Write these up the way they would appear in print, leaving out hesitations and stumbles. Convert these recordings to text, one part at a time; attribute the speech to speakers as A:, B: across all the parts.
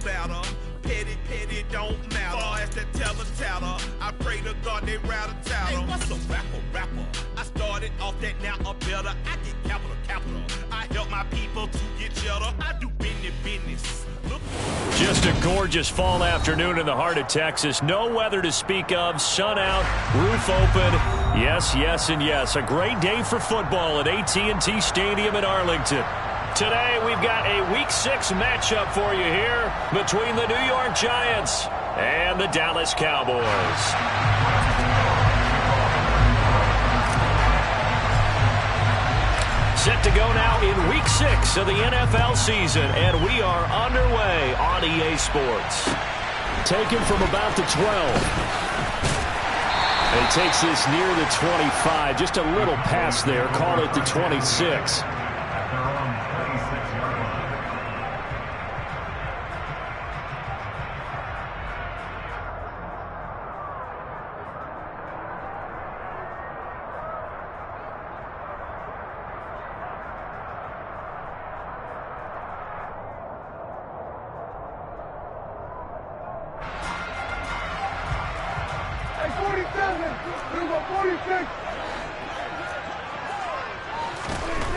A: batter. Petty, petty don't matter. Far as that tatter, I pray to God they rattle tattle. Hey, what's a rapper? I started off that, now I'm better. I get capital. I help my people to get cheddar. I do business. Look.
B: Just a gorgeous fall afternoon in the heart of Texas. No weather to speak of. Sun out, roof open. Yes, and yes. A great day for football at AT&T Stadium in Arlington. Today, we've got a Week 6 matchup for you here between the New York Giants and the Dallas Cowboys. Set to go now in Week 6 of the NFL season, and we are underway on EA Sports. Taken from about the 12. And he takes this near the 25, just a little pass there, call it the 26.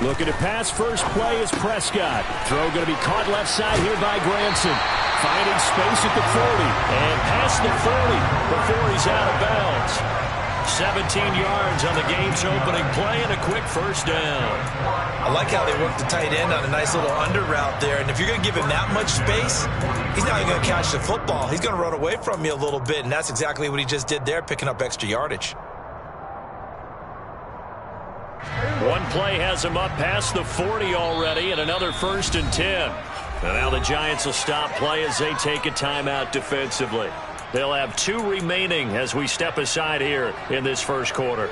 B: Looking to pass, first play is Prescott. Throw going to be caught left side here by Granson. Finding space at the 40. And past the 40 before he's out of bounds. 17 yards on the game's opening play and a quick first down.
C: I like how they work the tight end on a nice little under route there. And if you're going to give him that much space, he's not even going to catch the football. He's going to run away from you a little bit, and that's exactly what he just did there, picking up extra yardage.
B: One play has him up past the 40 already, and another 1st and 10. And now the Giants will stop play as they take a timeout defensively. They'll have 2 remaining as we step aside here in this first quarter.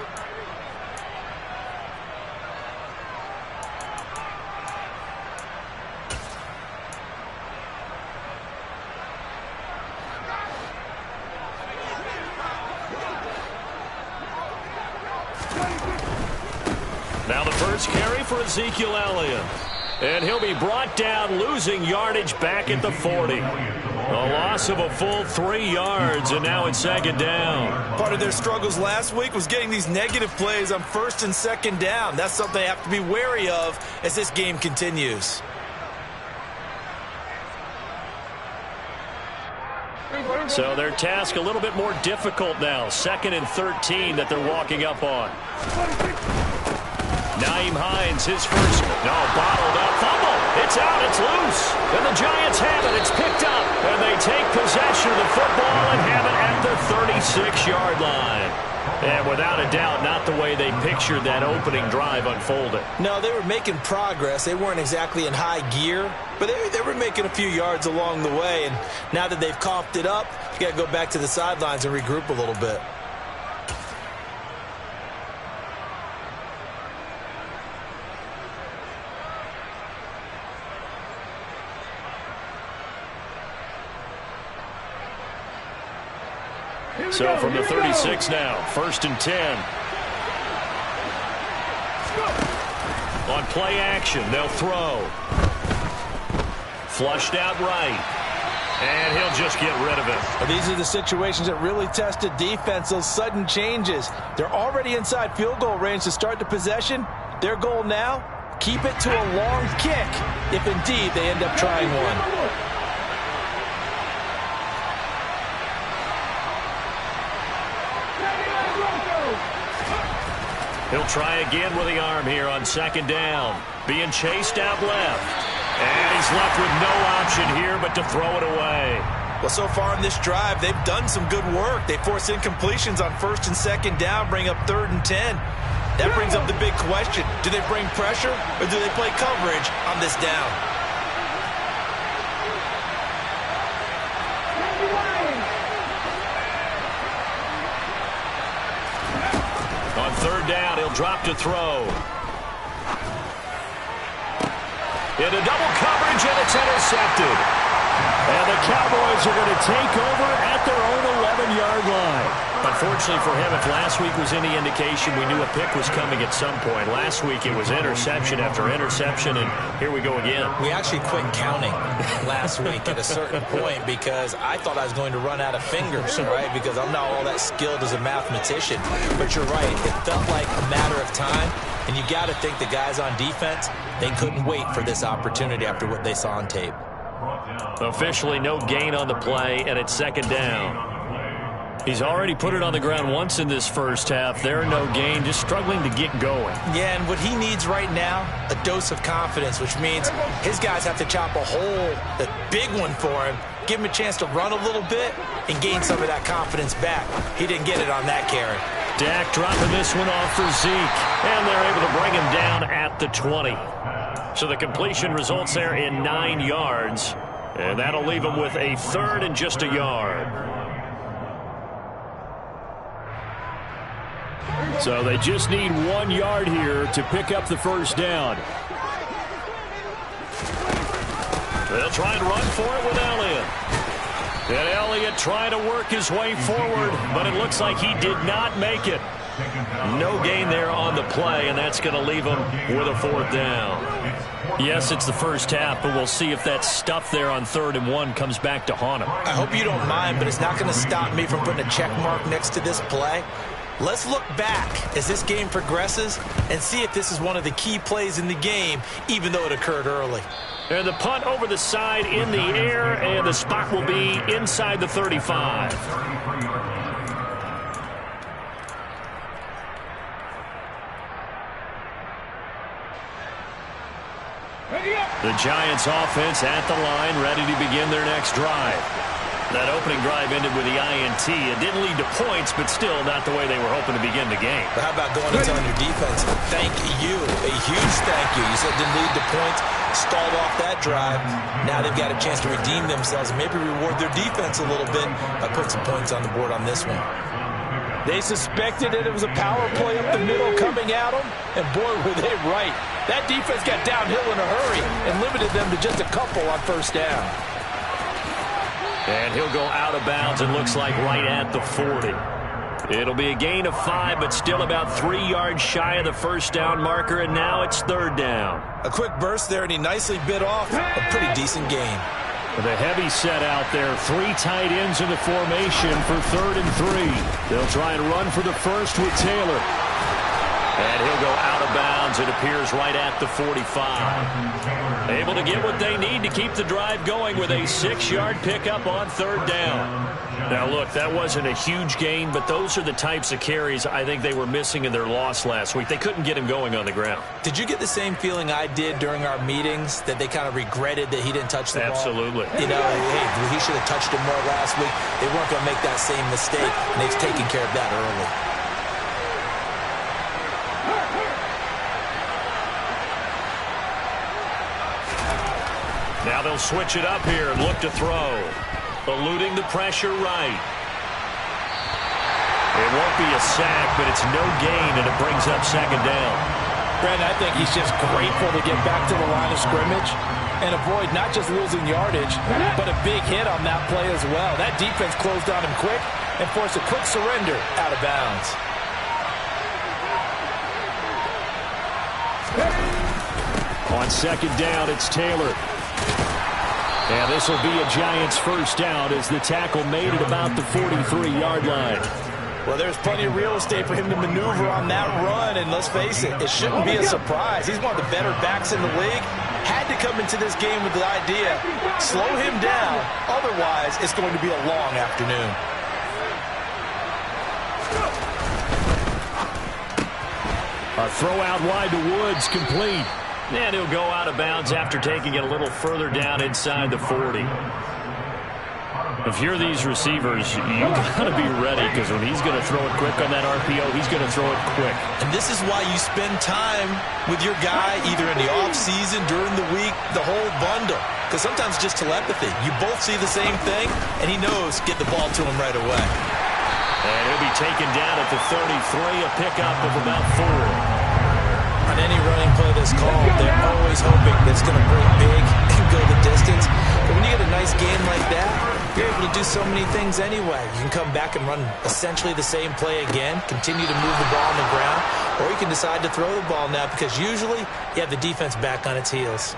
B: Now the first carry for Ezekiel Elliott. And he'll be brought down, losing yardage back at the 40. A loss of a full 3 yards, and now it's 2nd down.
C: Part of their struggles last week was getting these negative plays on 1st and 2nd down. That's something they have to be wary of as this game continues.
B: So their task a little bit more difficult now. 2nd and 13 that they're walking up on. Nyheim Hines, his first. No, bottled up. Fumble. It's out. It's loose. And the Giants have it. It's picked up. And they take possession of the football and have it at the 36-yard line. And without a doubt, not the way they pictured that opening drive unfolding.
C: No, they were making progress. They weren't exactly in high gear, but they were making a few yards along the way. And now that they've coughed it up, you got to go back to the sidelines and regroup a little bit.
B: So from the 36 now, 1st and 10. On play action, they'll throw. Flushed out right. And he'll just get rid of it.
C: These are the situations that really test a defense, those sudden changes. They're already inside field goal range to start the possession. Their goal now, keep it to a long kick, if indeed they end up trying one.
B: He'll try again with the arm here on 2nd down. Being chased out left. And he's left with no option here but to throw it away.
C: Well, so far in this drive, they've done some good work. They force incompletions on 1st and 2nd down, bring up 3rd and 10. That brings up the big question. Do they bring pressure or do they play coverage on this down?
B: On 3rd down, he'll drop to throw. Into double coverage, and it's intercepted. And the Cowboys are going to take over at their own 11-yard line. Unfortunately for him, if last week was any indication, we knew a pick was coming at some point. Last week it was interception after interception, and here we go again.
C: We actually quit counting last week at a certain point because I thought I was going to run out of fingers, right? Because I'm not all that skilled as a mathematician. But you're right. It felt like a matter of time, and you got to think the guys on defense, they couldn't wait for this opportunity after what they saw on tape.
B: Officially no gain on the play, and it's second down. He's already put it on the ground once in this first half. There, no gain, just struggling to get going.
C: Yeah, and what he needs right now, a dose of confidence, which means his guys have to chop a hole, a big one for him, give him a chance to run a little bit and gain some of that confidence back. He didn't get it on that carry.
B: Dak dropping this one off for Zeke, and they're able to bring him down at the 20. So the completion results there in 9 yards, and that'll leave him with a third and just a yard. So they just need 1 yard here to pick up the first down. They'll try and run for it with Elliott. And Elliott trying to work his way forward, but it looks like he did not make it. No gain there on the play, and that's going to leave him with a fourth down. Yes, it's the first half, but we'll see if that stuff there on 3rd and 1 comes back to haunt him.
C: I hope you don't mind, but it's not going to stop me from putting a check mark next to this play. Let's look back as this game progresses and see if this is one of the key plays in the game, even though it occurred early.
B: And the punt over the side in the air, and the spot will be inside the 35. The Giants offense at the line, ready to begin their next drive. That opening drive ended with the INT. It didn't lead to points, but still not the way they were hoping to begin the game.
C: But how about going and telling your defense, thank you, a huge thank you. You said didn't lead to points, stalled off that drive. Now they've got a chance to redeem themselves and maybe reward their defense a little bit by putting some points on the board on this one. They suspected it was a power play up the middle coming at them, and boy, were they right. That defense got downhill in a hurry and limited them to just a couple on first down.
B: And he'll go out of bounds, it looks like right at the 40. It'll be a gain of 5, but still about 3 yards shy of the first down marker, and now it's 3rd down.
C: A quick burst there, and he nicely bit off a pretty decent gain.
B: With a heavy set out there, 3 tight ends in the formation for 3rd and 3. They'll try and run for the first with Taylor. And he'll go out of bounds. It appears right at the 45. Able to get what they need to keep the drive going with a 6-yard pickup on 3rd down. Now, look, that wasn't a huge gain, but those are the types of carries I think they were missing in their loss last week. They couldn't get him going on the ground.
C: Did you get the same feeling I did during our meetings, that they kind of regretted that he didn't touch the ball?
B: Absolutely.
C: You know, hey, he should have touched it more last week. They weren't going to make that same mistake, and they've taken care of that early.
B: Now they'll switch it up here and look to throw. Eluding the pressure right. It won't be a sack, but it's no gain, and it brings up 2nd down.
C: Brandon, I think he's just grateful to get back to the line of scrimmage and avoid not just losing yardage, but a big hit on that play as well. That defense closed on him quick and forced a quick surrender out of bounds.
B: On 2nd down, it's Taylor. And this will be a Giants first down as the tackle made it about the 43-yard line.
C: Well, there's plenty of real estate for him to maneuver on that run, and let's face it, it shouldn't be a surprise. He's one of the better backs in the league. Had to come into this game with the idea, slow him down, otherwise it's going to be a long afternoon.
B: A throw out wide to Woods, complete. And he'll go out of bounds after taking it a little further down inside the 40. If you're these receivers, you got to be ready, because when he's going to throw it quick on that RPO, he's going to throw it quick.
C: And this is why you spend time with your guy either in the offseason, during the week, the whole bundle. Because sometimes just telepathy. You both see the same thing, and he knows get the ball to him right away.
B: And he'll be taken down at the 33, a pickup of about 4.
C: On any running play that's called, they're always hoping that it's going to break big and go the distance. But when you get a nice game like that, You're able to do so many things anyway. You can come back and run essentially the same play again, continue to move the ball on the ground, or you can decide to throw the ball now because usually you have the defense back on its heels.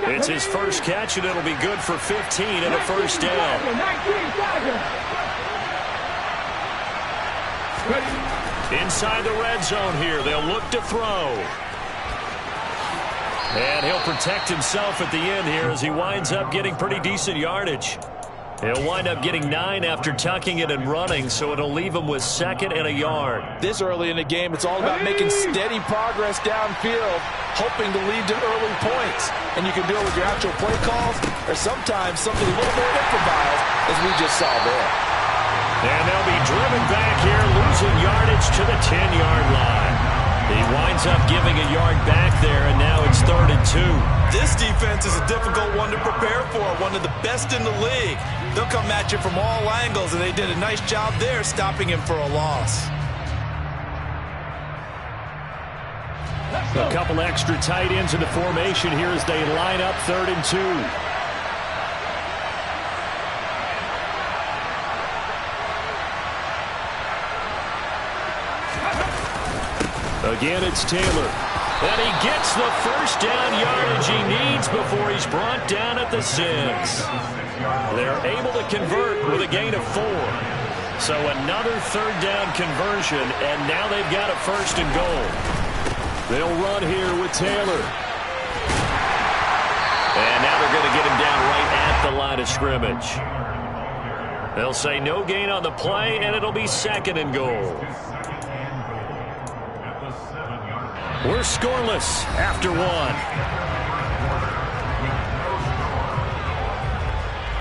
B: It's his first catch, and it'll be good for 15 and a first down. Inside the red zone here, they'll look to throw. And he'll protect himself at the end here as he winds up getting pretty decent yardage. He'll wind up getting 9 after tucking it and running, so it'll leave him with 2nd and a yard.
C: This early in the game, it's all about making steady progress downfield, hoping to lead to early points. And you can do it with your actual play calls or sometimes something a little more improvised, as we just saw there.
B: And they'll be driven back here, losing yardage to the 10-yard line. He winds up giving a yard back there, and now it's 3rd and 2.
C: This defense is a difficult one to prepare for, one of the best in the league. They'll come at you from all angles, and they did a nice job there stopping him for a loss.
B: A couple extra tight ends in the formation here as they line up 3rd and 2. Again, it's Taylor. And he gets the first down yardage he needs before he's brought down at the 6. They're able to convert with a gain of 4. So another 3rd down conversion, and now they've got a 1st and goal. They'll run here with Taylor. And now they're going to get him down right at the line of scrimmage. They'll say no gain on the play, and it'll be 2nd and goal. We're scoreless after 1.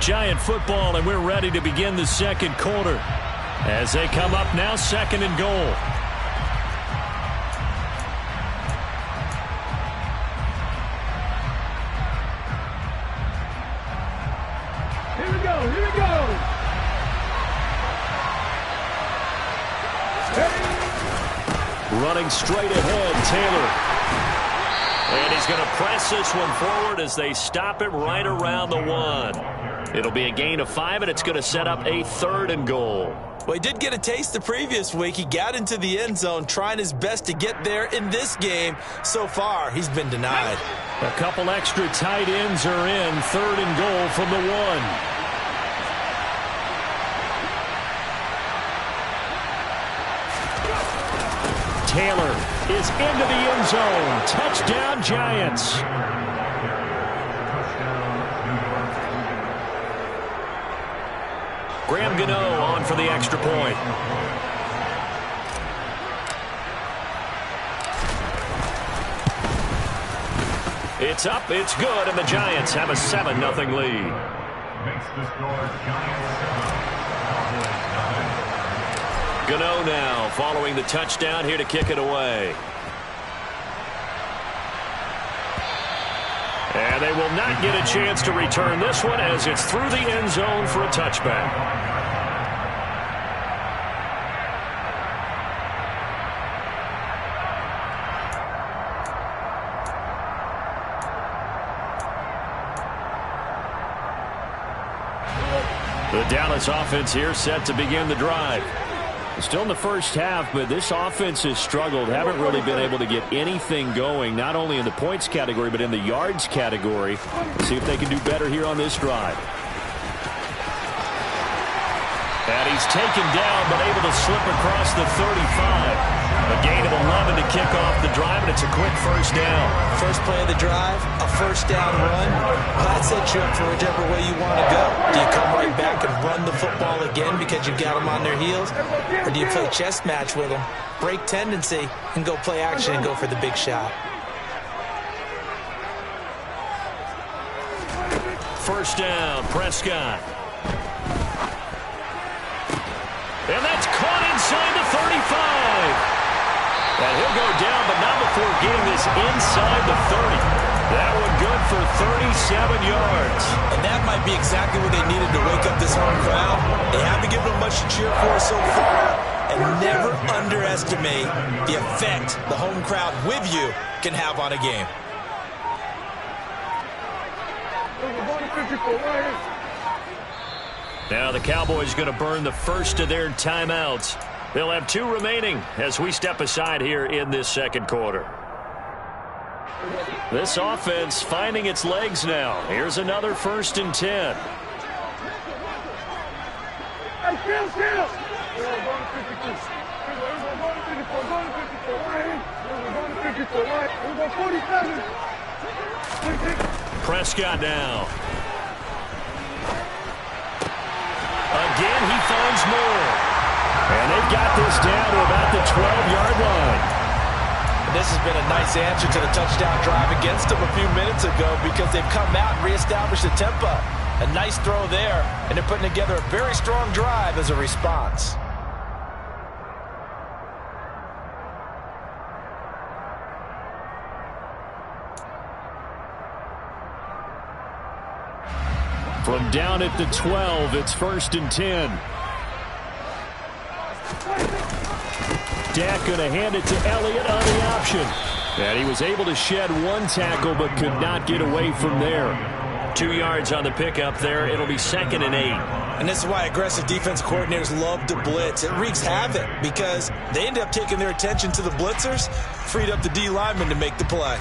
B: Giant football, and we're ready to begin the 2nd quarter. As they come up now, 2nd and goal.
D: Here we go, here we go.
B: Running straight ahead, Taylor. And he's going to press this one forward as they stop him right around the 1. It'll be a gain of 5, and it's going to set up a 3rd and goal.
C: Well, he did get a taste the previous week. He got into the end zone, trying his best to get there in this game. So far, he's been denied.
B: A couple extra tight ends are in. 3rd and goal from the 1. Taylor is into the end zone. Touchdown, Giants. Graham Gano on for the extra point. It's up, it's good, and the Giants have a 7-0 lead. Gano now following the touchdown here to kick it away. And they will not get a chance to return this one as it's through the end zone for a touchback. The Dallas offense here set to begin the drive. Still in the first half, but this offense has struggled. Haven't really been able to get anything going, not only in the points category, but in the yards category. See if they can do better here on this drive. And he's taken down, but able to slip across the 35. A gain of 11 to kick off the drive, and it's a quick first down.
C: First play of the drive, a first down run. Well, that sets you up for whichever way you want to go. Do you come right back and run the football again because you've got them on their heels? Or do you play chess match with them, break tendency, and go play action and go for the big shot?
B: First down, Prescott. And that's caught inside the 35. And he'll go down, but not before getting this inside the 30. That one good for 37 yards.
C: And that might be exactly what they needed to wake up this home crowd. They haven't given them much to cheer for so far. And never underestimate the effect the home crowd with you can have on a game.
B: Now the Cowboys going to burn the first of their timeouts. They'll have 2 remaining as we step aside here in this second quarter. This offense finding its legs now. Here's another 1st and 10. Prescott now. Again, he finds more. And they've got this down to about the 12-yard line.
C: And this has been a nice answer to the touchdown drive against them a few minutes ago because they've come out and reestablished the tempo. A nice throw there, and they're putting together a very strong drive as a response.
B: From down at the 12, it's 1st and 10. Dak going to hand it to Elliott on the option. And he was able to shed 1 tackle but could not get away from there. 2 yards on the pickup there. It'll be 2nd and 8.
C: And this is why aggressive defense coordinators love to blitz. It wreaks havoc because they end up taking their attention to the blitzers, freed up the D lineman to make the play.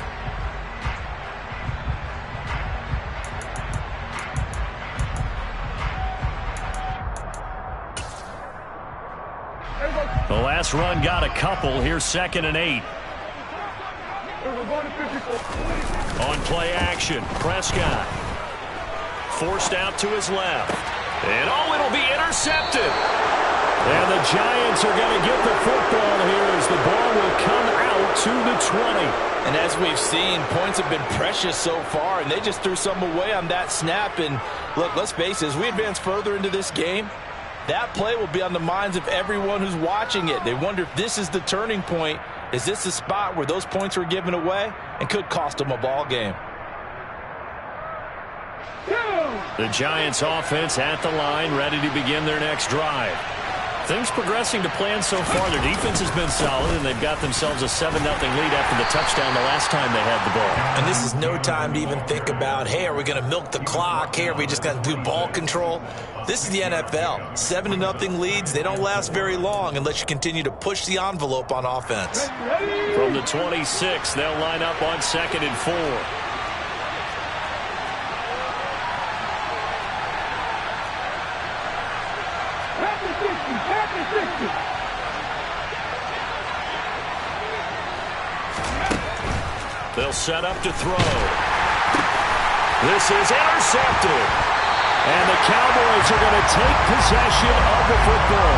B: The last run got a couple. Here's 2nd and 8. On play action, Prescott. Forced out to his left. And it'll be intercepted. And the Giants are going to get the football here as the ball will come out to the 20.
C: And as we've seen, points have been precious so far, and they just threw some away on that snap. And look, let's face it, as we advance further into this game, that play will be on the minds of everyone who's watching it. They wonder if this is the turning point. Is this the spot where those points were given away and could cost them a ball game?
B: The Giants offense at the line, ready to begin their next drive. Things progressing to plan so far. Their defense has been solid, and they've got themselves a 7-0 lead after the touchdown the last time they had the ball.
C: And this is no time to even think about, hey, are we going to milk the clock? Hey, are we just going to do ball control? This is the NFL. 7-0 leads, they don't last very long unless you continue to push the envelope on offense.
B: From the 26, they'll line up on 2nd and 4. They'll set up to throw. This is intercepted. And the Cowboys are going to take possession of the football.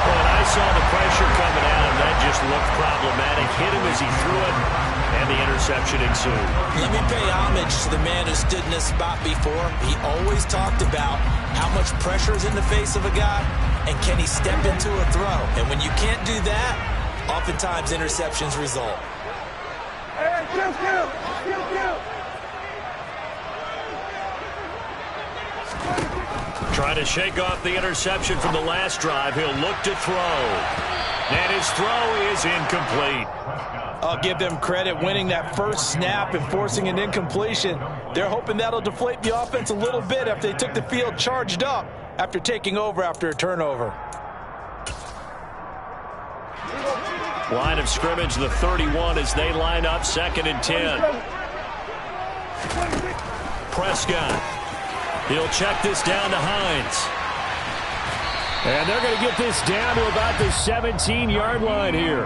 B: Well, and I saw the pressure coming at him. That just looked problematic. Hit him as he threw it, and the interception ensued.
C: Let me pay homage to the man who stood in this spot before. He always talked about how much pressure is in the face of a guy, and can he step into a throw. And when you can't do that, oftentimes interceptions result.
B: Trying to shake off the interception from the last drive. He'll look to throw. And his throw is incomplete.
C: I'll give them credit winning that first snap and forcing an incompletion. They're hoping that'll deflate the offense a little bit after they took the field charged up after taking over after a turnover.
B: Line of scrimmage, the 31 as they line up 2nd and 10. Prescott. He'll check this down to Hines. And they're going to get this down to about the 17-yard line here.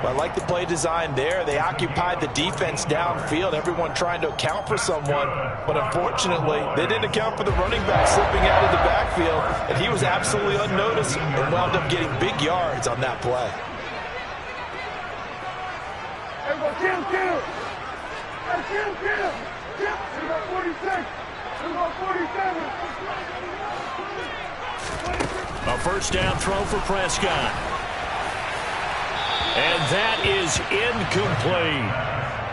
C: Well, I like the play design there. They occupied the defense downfield, everyone trying to account for someone. But unfortunately, they didn't account for the running back slipping out of the backfield. And he was absolutely unnoticed and wound up getting big yards on that play.
B: A first down throw for Prescott. And that is incomplete.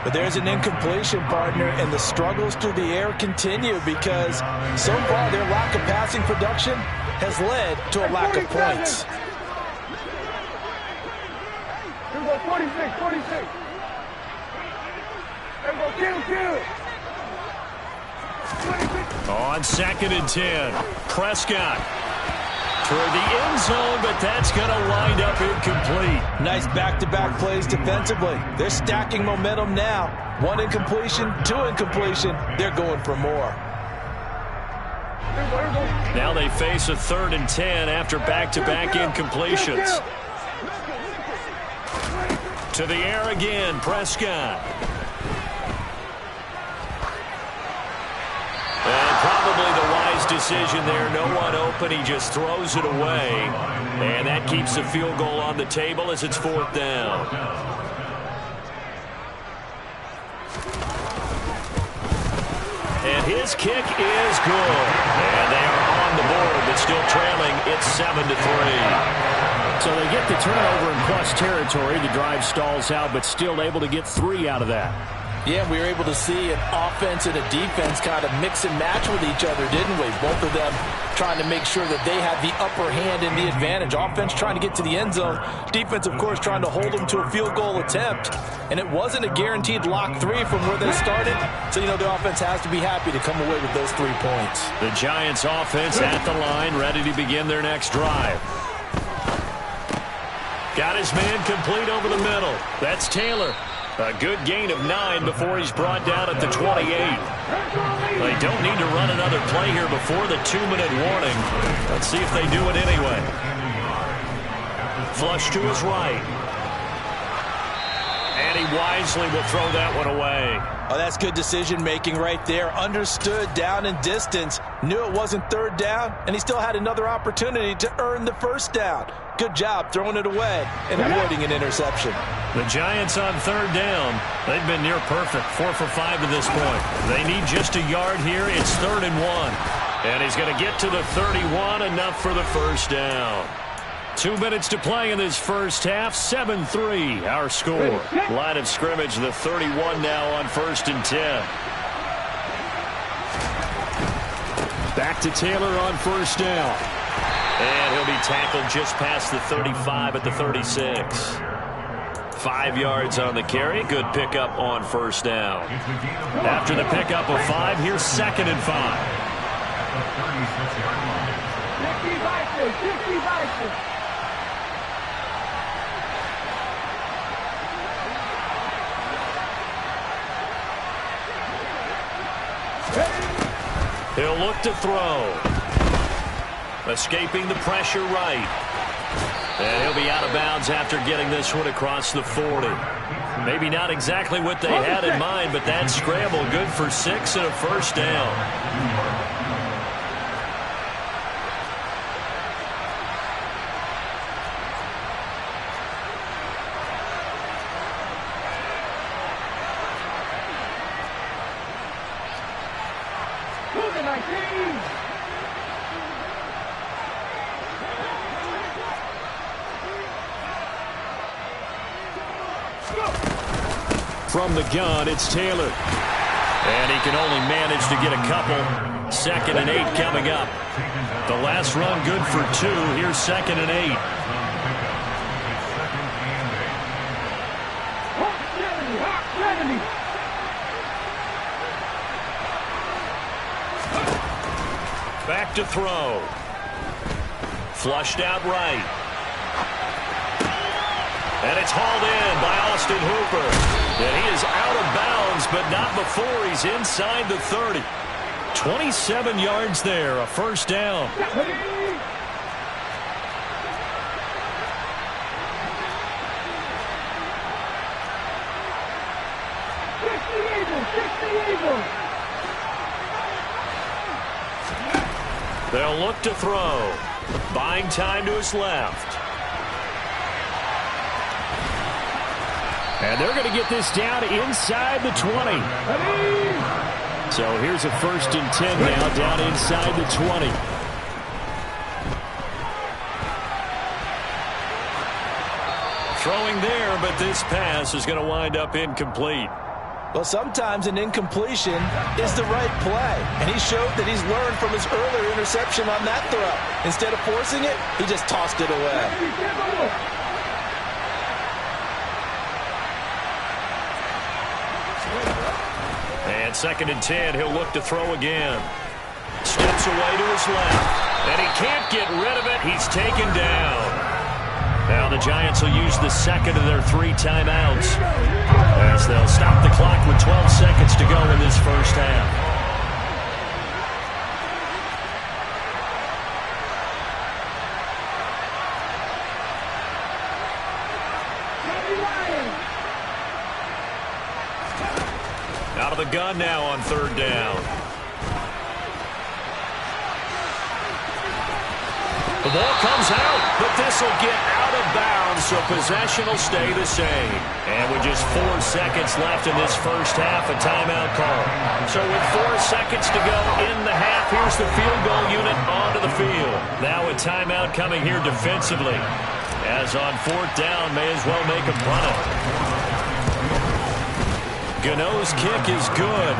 C: But there's an incompletion, partner, and the struggles through the air continue because so far their lack of passing production has led to a lack of points.
D: 46.
B: On 2nd and 10, Prescott toward the end zone, but that's going to wind up incomplete.
C: Nice back-to-back plays defensively. They're stacking momentum now. 1 incompletion, 2 incompletion. They're going for more.
B: Now they face a 3rd and 10 after back-to-back incompletions. To the air again, Prescott. And probably the wise decision there. No one open. He just throws it away. And that keeps the field goal on the table as it's 4th down. And his kick is good. And they are on the board, but still trailing. It's 7-3.
E: So they get the turnover in plus territory. The drive stalls out, but still able to get 3 out of that.
C: Yeah, we were able to see an offense and a defense kind of mix and match with each other, didn't we? Both of them trying to make sure that they had the upper hand and the advantage. Offense trying to get to the end zone. Defense, of course, trying to hold them to a field goal attempt. And it wasn't a guaranteed lock 3 from where they started. So, the offense has to be happy to come away with those 3 points.
B: The Giants offense at the line, ready to begin their next drive. Got his man complete over the middle. That's Taylor. A good gain of 9 before he's brought down at the 28. They don't need to run another play here before the 2-minute warning. Let's see if they do it anyway. Flush to his right. And he wisely will throw that one away.
C: Oh, that's good decision-making right there. Understood down and distance. Knew it wasn't 3rd down, and he still had another opportunity to earn the 1st down. Good job throwing it away and avoiding an interception.
B: The Giants on 3rd down. They've been near perfect, 4 for 5 to this point. They need just a yard here. It's 3rd and 1. And he's going to get to the 31, enough for the 1st down. 2 minutes to play in this first half. 7-3 our score. Line of scrimmage, the 31 now on 1st and 10. Back to Taylor on 1st down. And he'll be tackled just past the 35 at the 36. 5 yards on the carry. Good pickup on 1st down. After the pickup of 5, here's 2nd and 5.
D: 50-50.
B: He'll look to throw. Escaping the pressure right. And he'll be out of bounds after getting this one across the 40. Maybe not exactly what they had in mind, but that scramble good for 6 and a 1st down. From the gun, it's Taylor. And he can only manage to get a couple. 2nd and 8 coming up. The last run good for 2. Here's 2nd and 8. Back to throw. Flushed out right. And it's hauled in by Austin Hooper. And he is out of bounds, but not before he's inside the 30. 27 yards there, a 1st down. They'll look to throw. Buying time to his left. And they're going to get this down inside the 20. So here's a 1st and 10 now, down inside the 20. Throwing there, but this pass is going to wind up incomplete.
C: Well, sometimes an incompletion is the right play. And he showed that he's learned from his earlier interception on that throw. Instead of forcing it, he just tossed it away.
B: And 2nd and 10, he'll look to throw again. steps away to his left. And he can't get rid of it. He's taken down. Now the Giants will use the second of their 3 timeouts as they'll stop the clock with 12 seconds to go in this first half. Out of the gun now on 3rd down. The ball comes out, but this will get out of bounds, so possession will stay the same. And with just 4 seconds left in this first half, a timeout call. So with 4 seconds to go in the half, here's the field goal unit onto the field. Now a timeout coming here defensively. As on 4th down, may as well make him run it. Gano's kick is good.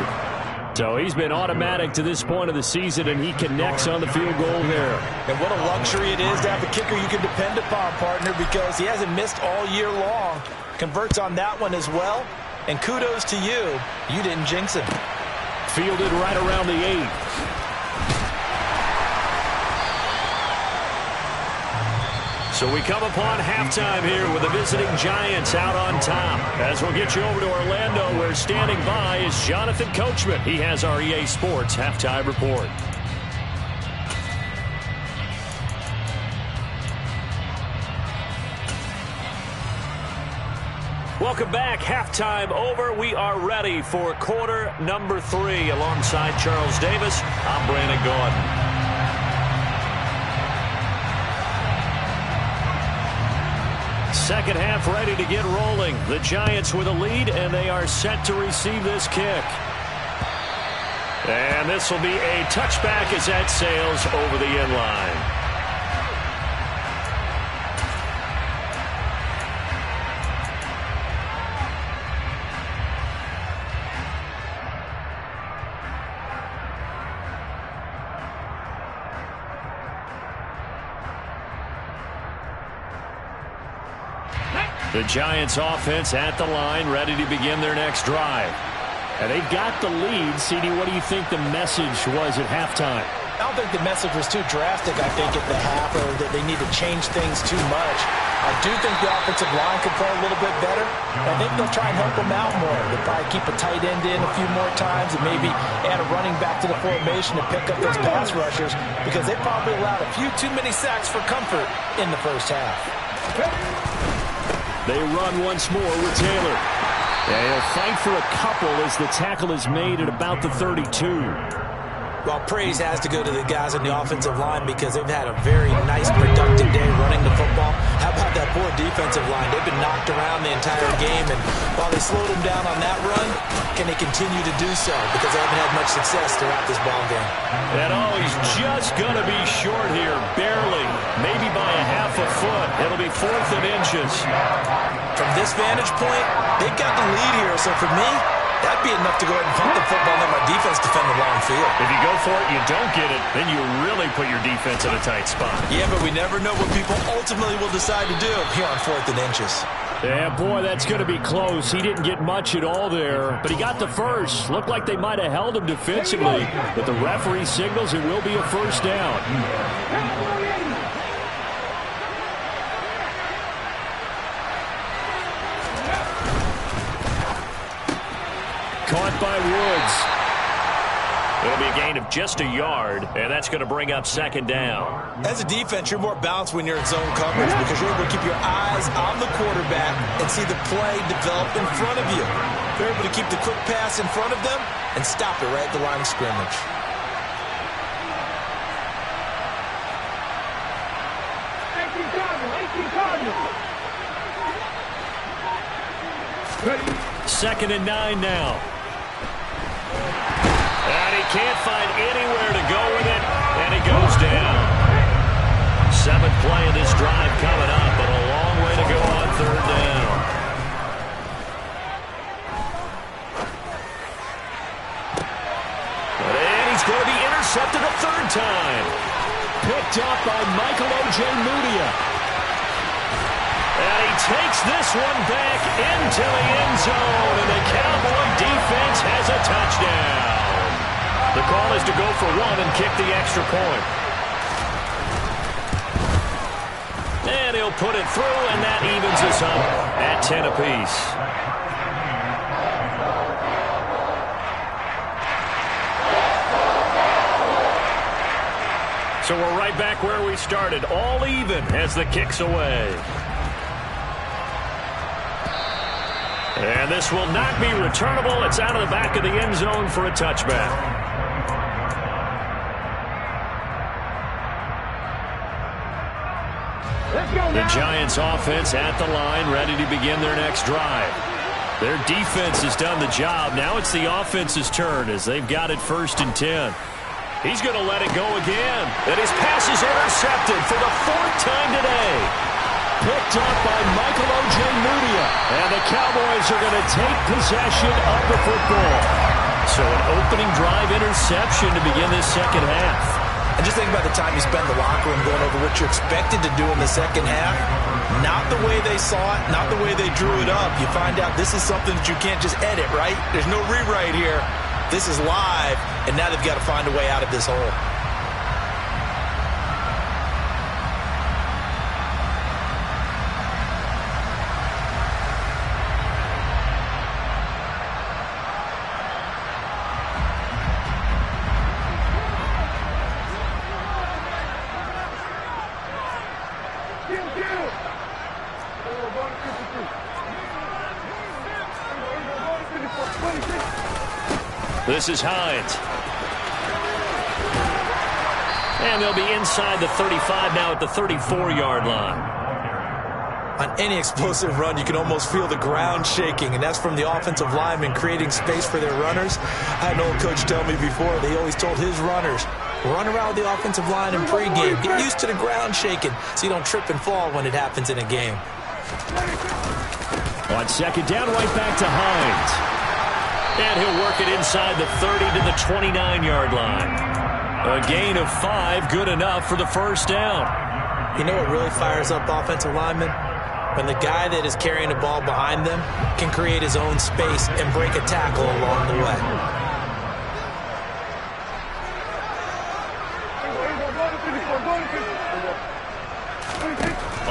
B: So he's been automatic to this point of the season, and he connects on the field goal there.
C: And what a luxury it is to have a kicker you can depend upon, partner, because he hasn't missed all year long. Converts on that one as well. And kudos to you. You didn't jinx him.
B: Fielded right around the 8. So we come upon halftime here with the visiting Giants out on top. As we'll get you over to Orlando, where standing by is Jonathan Coachman. He has our EA Sports halftime report. Welcome back. Halftime over. We are ready for quarter number 3. Alongside Charles Davis, I'm Brandon Gaudin. Second half ready to get rolling. The Giants with a lead, and they are set to receive this kick. And this will be a touchback as that sails over the end line. The Giants offense at the line, ready to begin their next drive. And they've got the lead. CD, what do you think the message was at halftime?
C: I don't think the message was too drastic, I think, at the half, or that they need to change things too much. I do think the offensive line could play a little bit better. I think they'll try and help them out more. They'll probably keep a tight end in a few more times and maybe add a running back to the formation to pick up those pass rushers, because they probably allowed a few too many sacks for comfort in the first half.
B: They run once more with Taylor. And he'll fight for a couple as the tackle is made at about the 32.
C: Well, praise has to go to the guys on the offensive line, because they've had a very nice, productive day running the football. How about that poor defensive line? They've been knocked around the entire game, and while they slowed them down on that run, can they continue to do so? Because they haven't had much success throughout this ball game.
B: And he's just going to be short here, barely, maybe by a half a foot. It'll be 4th and inches.
C: From this vantage point, they've got the lead here, so for me, that'd be enough to go ahead and punt the football and let my defense defend the long field.
B: If you go for it, you don't get it, then you really put your defense in a tight spot.
C: Yeah, but we never know what people ultimately will decide to do here on 4th and inches.
B: Yeah, boy, that's going to be close. He didn't get much at all there, but he got the first. Looked like they might have held him defensively, but the referee signals it will be a first down. Caught by Woods. It'll be a gain of just a yard, and that's going to bring up 2nd down.
C: As a defense, you're more balanced when you're in zone coverage, because you're able to keep your eyes on the quarterback and see the play develop in front of you. You're able to keep the quick pass in front of them and stop it right at the line of scrimmage.
B: Second and 9 now. And he can't find anywhere to go with it, and he goes down. 7th play of this drive coming up, but a long way to go on 3rd down. And he's going to be intercepted a 3rd time. Picked up by Michael Ojemudia. And he takes this one back into the end zone, and the Cowboy defense has a touchdown. The call is to go for one and kick the extra point. And he'll put it through, and that evens us up at 10 apiece. So we're right back where we started, all even as the kick's away. And this will not be returnable. It's out of the back of the end zone for a touchback. The Giants offense at the line, ready to begin their next drive. Their defense has done the job. Now it's the offense's turn as they've got it 1st and 10. He's going to let it go again. And his pass is intercepted for the 4th time today. Picked up by Michael Ojemudia. And the Cowboys are going to take possession of the football. So an opening drive interception to begin this second half.
C: And just think about the time you spend in the locker room going over what you're expected to do in the second half. Not the way they saw it, not the way they drew it up. You find out this is something that you can't just edit, right? There's no rewrite here. This is live, and now they've got to find a way out of this hole.
B: This is Hines. And they'll be inside the 35 now at the 34-yard line.
C: On any explosive run, you can almost feel the ground shaking, and that's from the offensive linemen creating space for their runners. I had an old coach tell me before, they always told his runners, run around the offensive line in pregame. Get used to the ground shaking so you don't trip and fall when it happens in a game.
B: On 2nd down, right back to Hines. And he'll work it inside the 30 to the 29-yard line. A gain of 5, good enough for the 1st down.
C: You know what really fires up offensive linemen? When the guy that is carrying the ball behind them can create his own space and break a tackle along the way.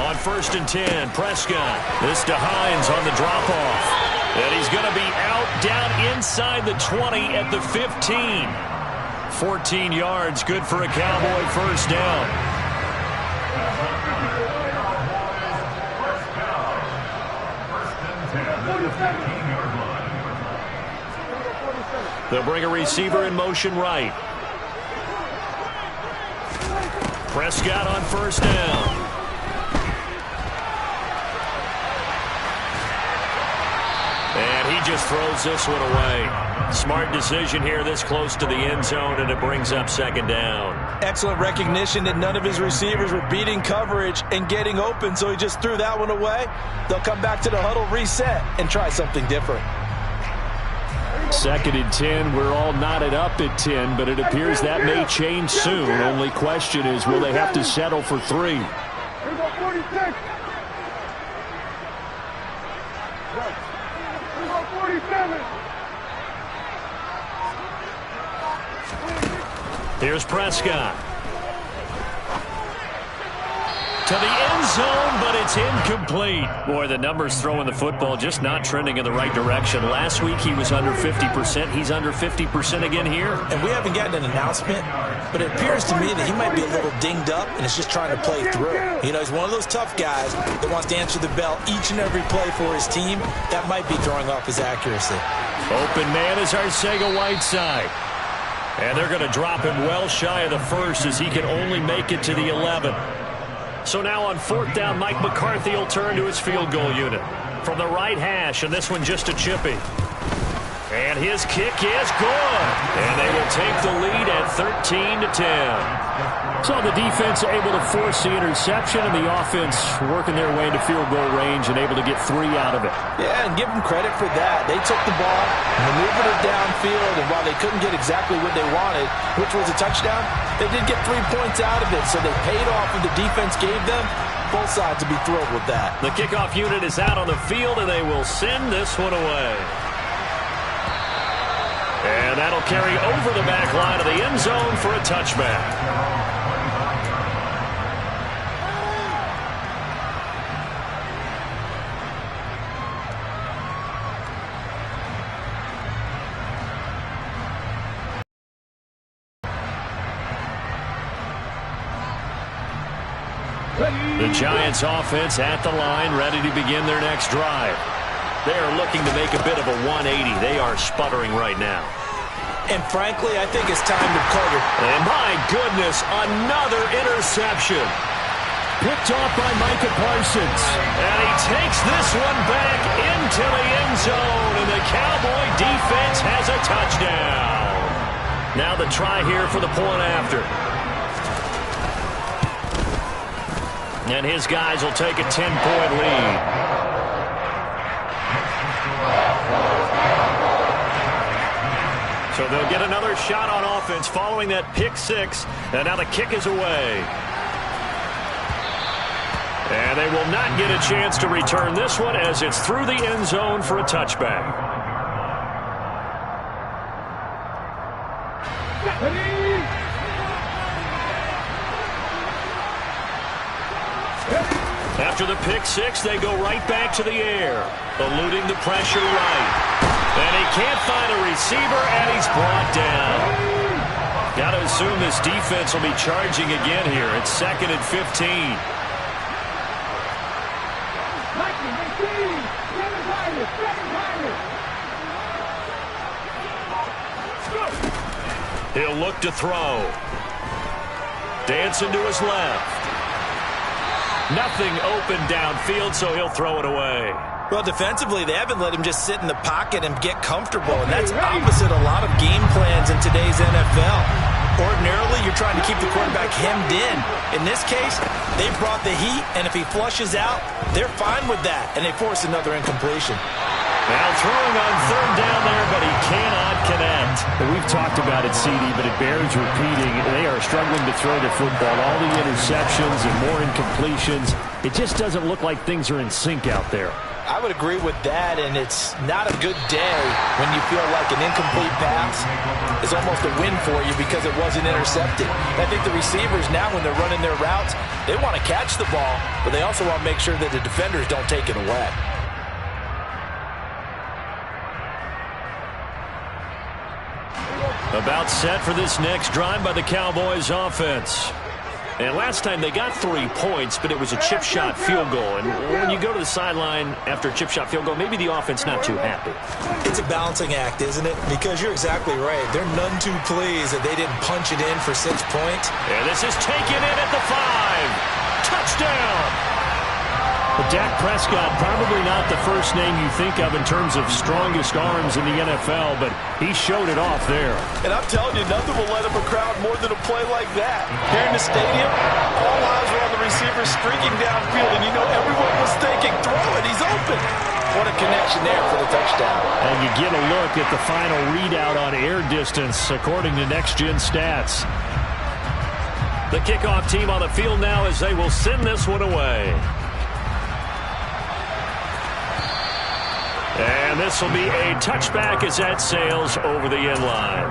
B: On 1st and 10, Prescott. This to Hines on the drop-off. And he's going to be out down inside the 20 at the 15. 14 yards, good for a Cowboy 1st down. They'll bring a receiver in motion right. Prescott on 1st down. And he just throws this one away. Smart decision here this close to the end zone, and it brings up 2nd down.
C: Excellent recognition that none of his receivers were beating coverage and getting open, so he just threw that one away. They'll come back to the huddle, reset, and try something different.
B: 2nd and 10. We're all knotted up at 10, but it appears that may change soon. Only question is, will they have to settle for 3? Here's Prescott. To the end zone, but it's incomplete. Boy, the numbers throwing the football just not trending in the right direction. Last week he was under 50%. He's under 50% again here.
C: And we haven't gotten an announcement, but it appears to me that he might be a little dinged up and is just trying to play through. You know, he's one of those tough guys that wants to answer the bell each and every play for his team. That might be throwing off his accuracy.
B: Open man is Arcega-Whiteside. And they're going to drop him well shy of the 1st as he can only make it to the 11. So now on 4th down, Mike McCarthy will turn to his field goal unit. From the right hash, and this one just a chippy. And his kick is good. And they will take the lead at 13-10. So the defense able to force the interception, and the offense working their way into field goal range and able to get 3 out of it.
C: Yeah, and give them credit for that. They took the ball, maneuvered it downfield, and while they couldn't get exactly what they wanted, which was a touchdown, they did get 3 points out of it, so they paid off what the defense gave them. Both sides would be thrilled with that.
B: The kickoff unit is out on the field, and they will send this one away. And that'll carry over the back line of the end zone for a touchback. The Giants offense at the line, ready to begin their next drive. They are looking to make a bit of a 180. They are sputtering right now.
C: And frankly, I think it's time to call your...
B: And my goodness, another interception. Picked off by Micah Parsons. And he takes this one back into the end zone. And the Cowboy defense has a touchdown. Now the try here for the point after. And his guys will take a 10-point lead. So they'll get another shot on offense following that pick six. And now the kick is away. And they will not get a chance to return this one as it's through the end zone for a touchback. After the pick six, they go right back to the air, eluding the pressure right. And he can't find a receiver, and he's brought down. Got to assume this defense will be charging again here. It's 2nd and 15. He'll look to throw. Dancing to his left. Nothing open downfield, so he'll throw it away.
C: Well, defensively, they haven't let him just sit in the pocket and get comfortable, and that's opposite a lot of game plans in today's NFL. Ordinarily, you're trying to keep the quarterback hemmed in. In this case, they brought the heat, and if he flushes out, they're fine with that, and they force another incompletion.
B: Now throwing on third down there, but he cannot connect.
E: And we've talked about it, CD, but it bears repeating. They are struggling to throw the football. All the interceptions and more incompletions. It just doesn't look like things are in sync out there.
C: I would agree with that, and it's not a good day when you feel like an incomplete pass is almost a win for you because it wasn't intercepted. I think the receivers now, when they're running their routes, they want to catch the ball, but they also want to make sure that the defenders don't take it away.
B: About set for this next drive by the Cowboys offense. And last time they got 3 points, but it was a chip shot field goal. And when you go to the sideline after a chip shot field goal, maybe the offense not too happy.
C: It's a balancing act, isn't it? Because you're exactly right. They're none too pleased that they didn't punch it in for 6 points.
B: And this is taken in at the 5. Touchdown!
E: But Dak Prescott, probably not the first name you think of in terms of strongest arms in the NFL, but he showed it off there.
C: And I'm telling you, nothing will light up a crowd more than a play like that. Here in the stadium, all eyes were on the receiver streaking downfield, and you know everyone was thinking, throw it, he's open. What a connection there for the touchdown.
E: And you get a look at the final readout on air distance, according to Next Gen Stats.
B: The kickoff team on the field now as they will send this one away. And this will be a touchback as that sails over the end line.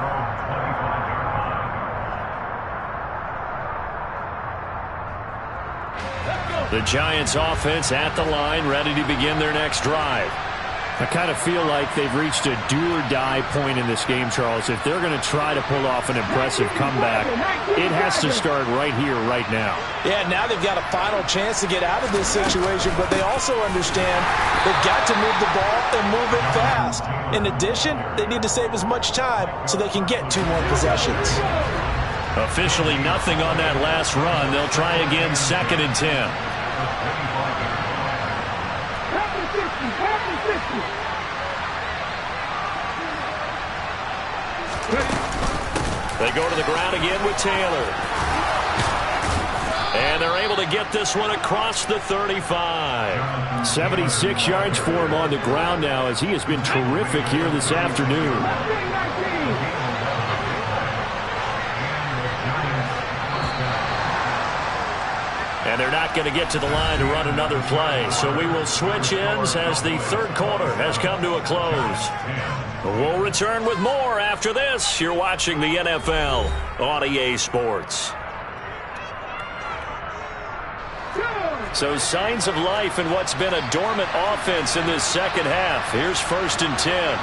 B: The Giants offense at the line, ready to begin their next drive.
E: I kind of feel like they've reached a do-or-die point in this game, Charles. If they're going to try to pull off an impressive comeback, it has to start right here, right now.
C: Yeah, now they've got a final chance to get out of this situation, but they also understand they've got to move the ball and move it fast. In addition, they need to save as much time so they can get 2 more possessions.
B: Officially nothing on that last run. They'll try again, 2nd and 10. They go to the ground again with Taylor. And they're able to get this one across the 35.
E: 76 yards for him on the ground now as he has been terrific here this afternoon.
B: And they're not going to get to the line to run another play. So we will switch ends as the third quarter has come to a close. We'll return with more after this. You're watching the NFL on EA Sports. So signs of life in what's been a dormant offense in this second half. Here's 1st and 10.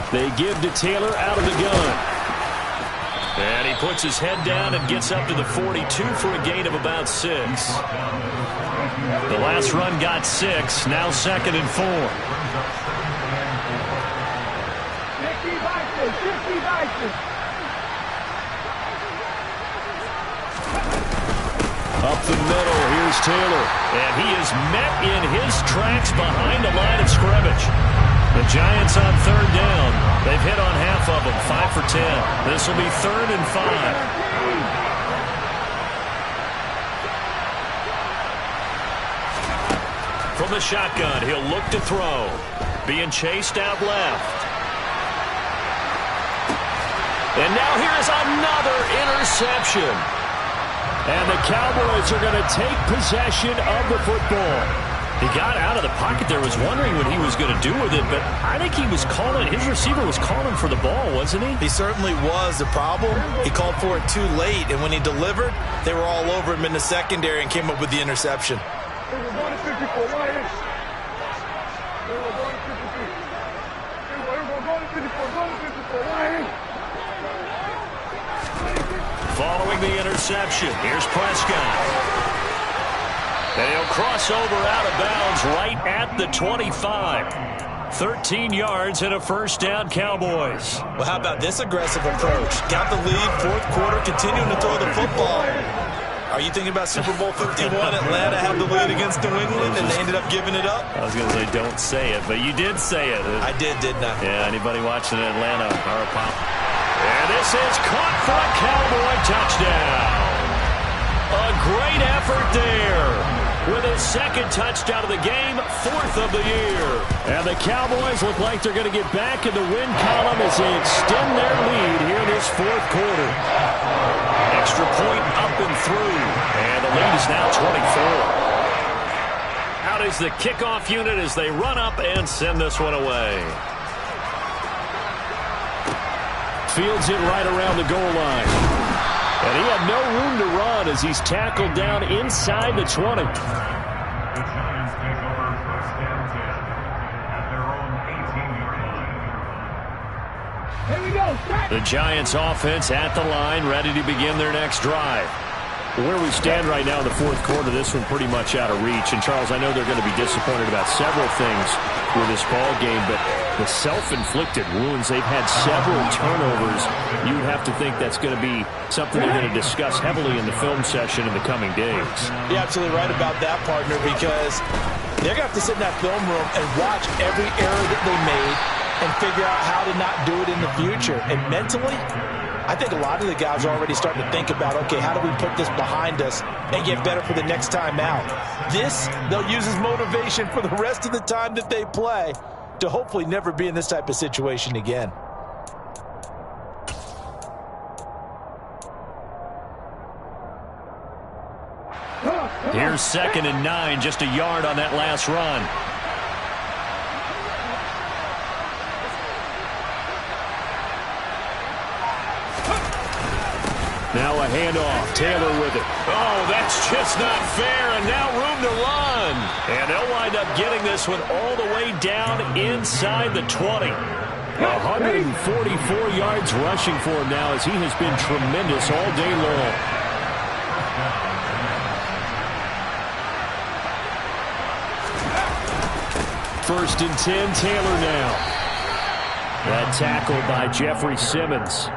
B: They give to Taylor out of the gun. And he puts his head down and gets up to the 42 for a gain of about 6. The last run got 6. Now 2nd and 4. Up the middle, here's Taylor. And he is met in his tracks behind the line of scrimmage. The Giants on 3rd down. They've hit on half of them, 5 for 10. This will be 3rd and 5. From the shotgun, he'll look to throw. Being chased out left. And now here's another interception. And the Cowboys are going to take possession of the football. He got out of the pocket there, was wondering what he was going to do with it, but I think he was calling, his receiver was calling for the ball, wasn't he?
C: He certainly was. The problem, he called for it too late, and when he delivered, they were all over him in the secondary and came up with the interception.
B: Following the interception, here's Prescott. And he'll cross over out of bounds right at the 25. 13 yards and a 1st down, Cowboys.
C: Well, how about this aggressive approach? Got the lead, 4th quarter, continuing to throw the football. Are you thinking about Super Bowl 51? Atlanta had the lead against New England, and they ended up giving it up?
B: I was going to say don't say it, but you did say it.
C: I did, didn't I?
B: Yeah, anybody watching Atlanta are a pop. And this is caught for a Cowboy touchdown. A great effort there. With his 2nd touchdown of the game, 4th of the year. And the Cowboys look like they're going to get back in the win column as they extend their lead here in this 4th quarter. Extra point up and through. And the lead is now 24. Out is the kickoff unit as they run up and send this one away. Fields it right around the goal line. And he had no room to run as he's tackled down inside the 20. The Giants offense at the line, ready to begin their next drive. Where we stand right now in the 4th quarter, this one pretty much out of reach. And, Charles, I know they're going to be disappointed about several things with this ball game, but the self-inflicted wounds, they've had several turnovers. You would have to think that's going to be something they're going to discuss heavily in the film session in the coming days.
C: You're absolutely right about that, partner, because they're going to have to sit in that film room and watch every error that they made and figure out how to not do it in the future. And mentally, I think a lot of the guys are already starting to think about, okay, how do we put this behind us and get better for the next time out? This, they'll use as motivation for the rest of the time that they play to hopefully never be in this type of situation again.
B: Here's 2nd and 9, just a yard on that last run. Now a handoff. Taylor with it. Oh, that's just not fair, and now room to run. And they'll wind up getting this one all the way down inside the 20. 144 yards rushing for him now as he has been tremendous all day long. First and 10, Taylor now. That tackle by Jeffrey Simmons.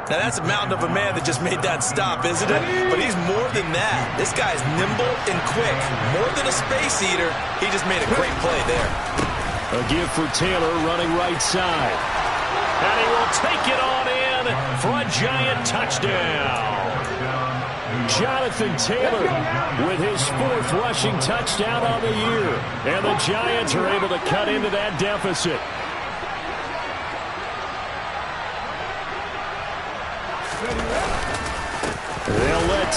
C: Now, that's a mountain of a man that just made that stop, isn't it? But he's more than that. This guy's nimble and quick. More than a space eater, he just made a great play there.
B: A give for Taylor running right side. And he will take it on in for a Giant touchdown. Jonathan Taylor with his 4th rushing touchdown on the year. And the Giants are able to cut into that deficit.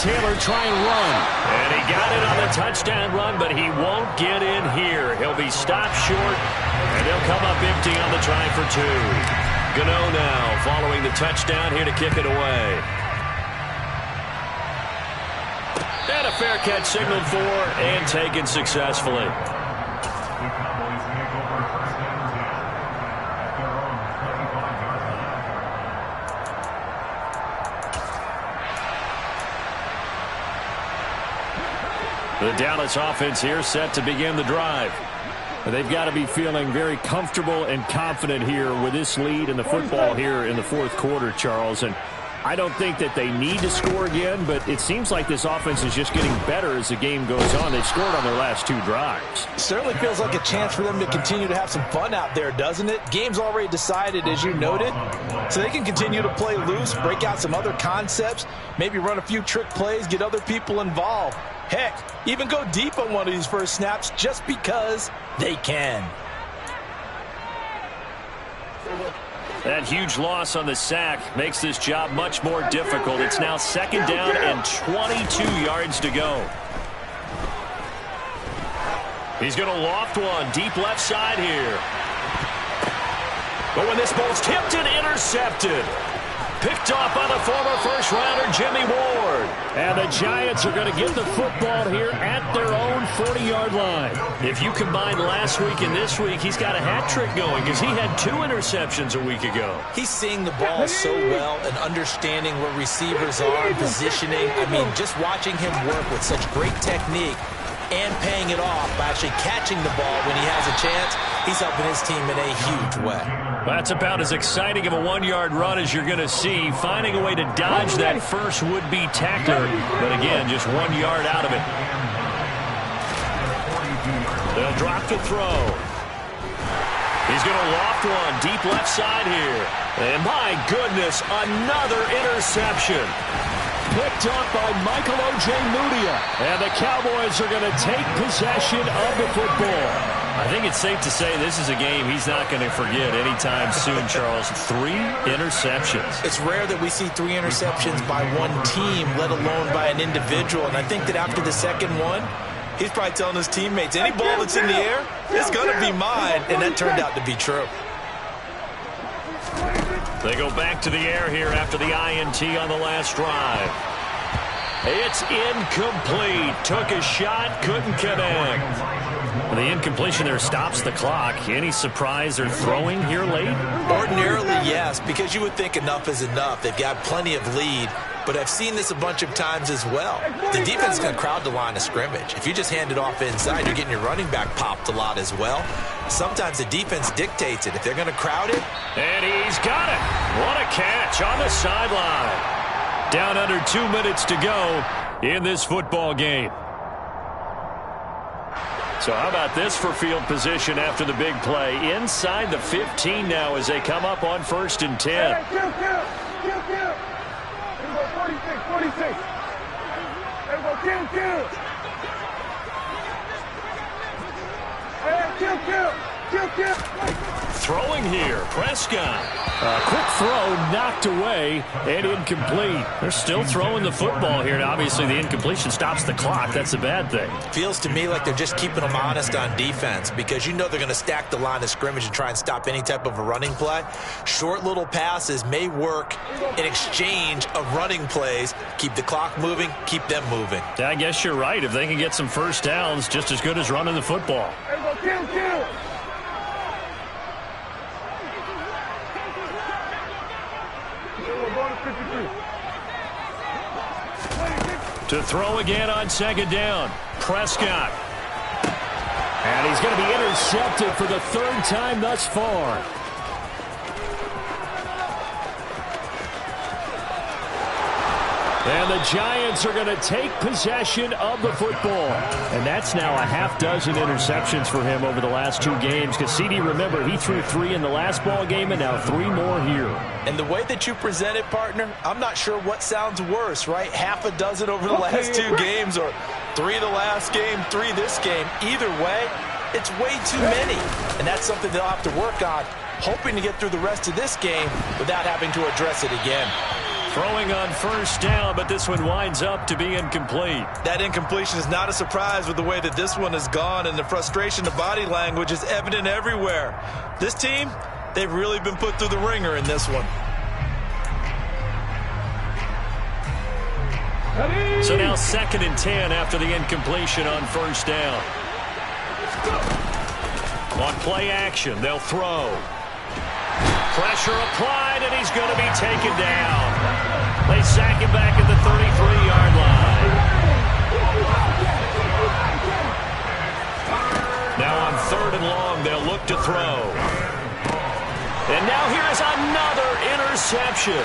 B: Taylor try and run. And he got it on the touchdown run, but he won't get in here. He'll be stopped short, and they'll come up empty on the try for 2. Gano now following the touchdown here to kick it away. And a fair catch signaled for and taken successfully. The Dallas offense here set to begin the drive. They've got to be feeling very comfortable and confident here with this lead in the football here in the fourth quarter, Charles. And I don't think that they need to score again, but it seems like this offense is just getting better as the game goes on. They've scored on their last 2 drives.
C: Certainly feels like a chance for them to continue to have some fun out there, doesn't it? Game's already decided, as you noted, so they can continue to play loose, break out some other concepts, maybe run a few trick plays, get other people involved. Heck, even go deep on one of these first snaps just because they can.
B: That huge loss on the sack makes this job much more difficult. It's now 2nd down and 22 yards to go. He's going to loft one deep left side here. But when this ball's tipped and intercepted. Picked off by the former first-rounder Jimmy Ward. And the Giants are going to get the football here at their own 40-yard line. If you combine last week and this week, he's got a hat trick going because he had 2 interceptions a week ago.
C: He's seeing the ball so well and understanding where receivers are and positioning. I mean, just watching him work with such great technique and paying it off by actually catching the ball when he has a chance, he's helping his team in a huge way.
B: That's about as exciting of a 1-yard run as you're going to see, finding a way to dodge that first would-be tackler, but again, just 1 yard out of it. They'll drop to throw. He's going to loft one deep left side here. And my goodness, another interception. Picked up by Michael O.J. Mudia. And the Cowboys are going to take possession of the football. I think it's safe to say this is a game he's not going to forget anytime soon, Charles. 3 interceptions.
C: It's rare that we see 3 interceptions by one team, let alone by an individual. And I think that after the second one, he's probably telling his teammates, any ball that's in the air, it's going to be mine. And that turned out to be true.
B: They go back to the air here after the INT on the last drive. It's incomplete. Took a shot, couldn't connect. The incompletion there stops the clock. Any surprise they're throwing here late?
C: Ordinarily, yes, because you would think enough is enough. They've got plenty of lead, but I've seen this a bunch of times as well. The defense is going to crowd the line of scrimmage. If you just hand it off inside, you're getting your running back popped a lot as well. Sometimes the defense dictates it. If they're going to crowd it.
B: And he's got it. What a catch on the sideline. Down under 2 minutes to go in this football game. So how about this for field position after the big play? Inside the 15 now as they come up on 1st and 10.
D: Hey, kill. 46. Hey, kill.
B: Throwing here, Prescott. A quick throw knocked away and incomplete. They're still throwing the football here. Now, obviously, the incompletion stops the clock. That's a bad thing.
C: Feels to me like they're just keeping them honest on defense because you know they're going to stack the line of scrimmage and try and stop any type of a running play. Short little passes may work in exchange of running plays. Keep the clock moving, keep them moving.
B: Yeah, I guess you're right. If they can get some first downs, just as good as running the football.
D: Kill.
B: To throw again on 2nd down. Prescott. And he's going to be intercepted for the 3rd time thus far. And the Giants are going to take possession of the football. And that's now a half dozen interceptions for him over the last 2 games. Because CD, remember, he threw 3 in the last ball game and now 3 more here.
C: And the way that you present it, partner, I'm not sure what sounds worse, right? Half a dozen over the last 2 games or 3 the last game, 3 this game. Either way, it's way too many. And that's something they'll have to work on, hoping to get through the rest of this game without having to address it again.
B: Throwing on first down, but this one winds up to be incomplete.
C: That incompletion is not a surprise with the way that this one has gone, and the frustration, the body language is evident everywhere. This team, they've really been put through the ringer in this one.
B: So now 2nd and 10 after the incompletion on first down. On play action, they'll throw. Pressure applied, and he's going to be taken down. They sack him back at the 33-yard line. Now on 3rd and long, they'll look to throw. And now here's another interception.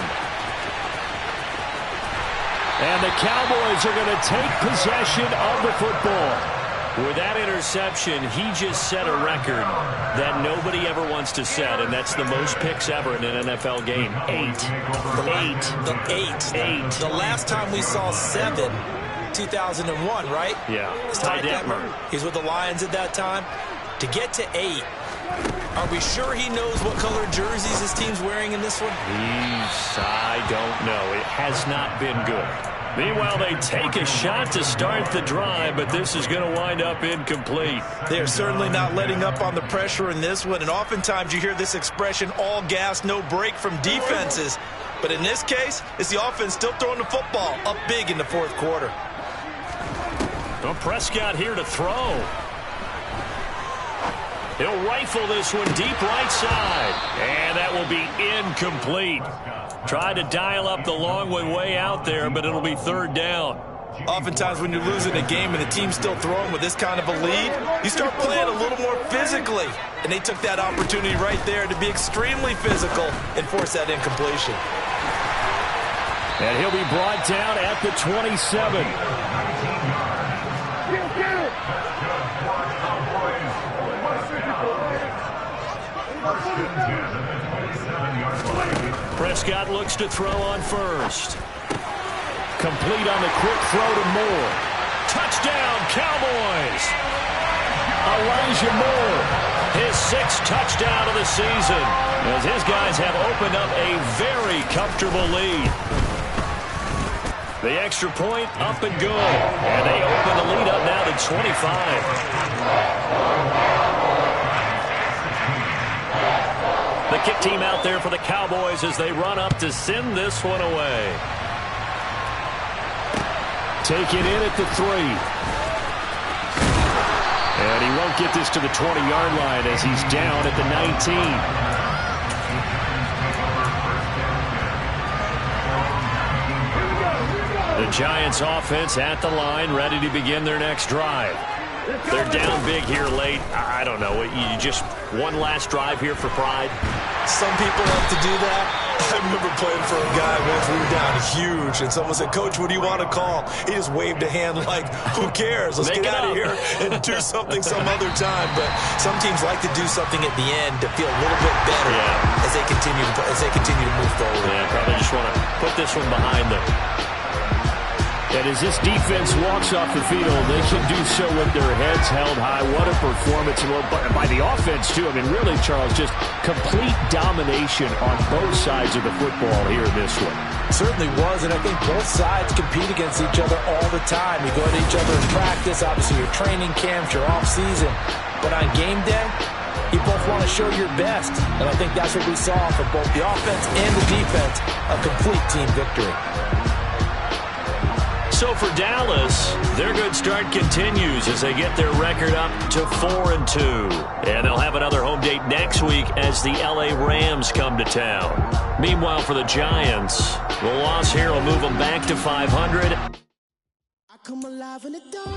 B: And the Cowboys are going to take possession of the football. With that interception, he just set a record that nobody ever wants to set, and that's the most picks ever in an NFL game. 8.
C: The last time we saw 7, 2001, right?
B: Yeah.
C: Ty Detmer. He's with the Lions at that time. To get to 8, are we sure he knows what color jerseys his team's wearing in this one?
B: I don't know. It has not been good. Meanwhile, they take a shot to start the drive, but this is going to wind up incomplete.
C: They are certainly not letting up on the pressure in this one, and oftentimes you hear this expression, all gas, no break from defenses. But in this case, it's the offense still throwing the football up big in the 4th quarter.
B: Well, Prescott here to throw. He'll rifle this one deep right side, and that will be incomplete. Tried to dial up the long one way out there, but it'll be 3rd down.
C: Oftentimes when you're losing a game and the team's still throwing with this kind of a lead, you start playing a little more physically. And they took that opportunity right there to be extremely physical and force that incompletion.
B: And he'll be brought down at the 27. Prescott looks to throw on first. Complete on the quick throw to Moore. Touchdown, Cowboys! Elijah Moore, his 6th touchdown of the season, as his guys have opened up a very comfortable lead. The extra point up and good, and they open the lead up now to 25. The kick team out there for the Cowboys as they run up to send this one away. Take it in at the 3. And he won't get this to the 20-yard line as he's down at the 19. The Giants offense at the line, ready to begin their next drive. They're down big here late. I don't know. You just one last drive here for pride?
C: Some people like to do that. I remember playing for a guy once. We were down huge, and someone said, "Coach, what do you want to call?" He just waved a hand like, who cares? Let's get out of here and do something some other time. But some teams like to do something at the end to feel a little bit better as they continue to move forward.
B: Yeah, probably just want to put this one behind them. And as this defense walks off the field, they can do so with their heads held high. What a performance by the offense, too. I mean, really, Charles, just complete domination on both sides of the football here in this one.
C: Certainly was, and I think both sides compete against each other all the time. You go to each other in practice, obviously your training camps, your off-season. But on game day, you both want to show your best. And I think that's what we saw for both the offense and the defense, a complete team victory.
B: So for Dallas, their good start continues as they get their record up to 4-2. And they'll have another home date next week as the LA Rams come to town. Meanwhile, for the Giants, the loss here will move them back to 500.
F: I come alive in the dark.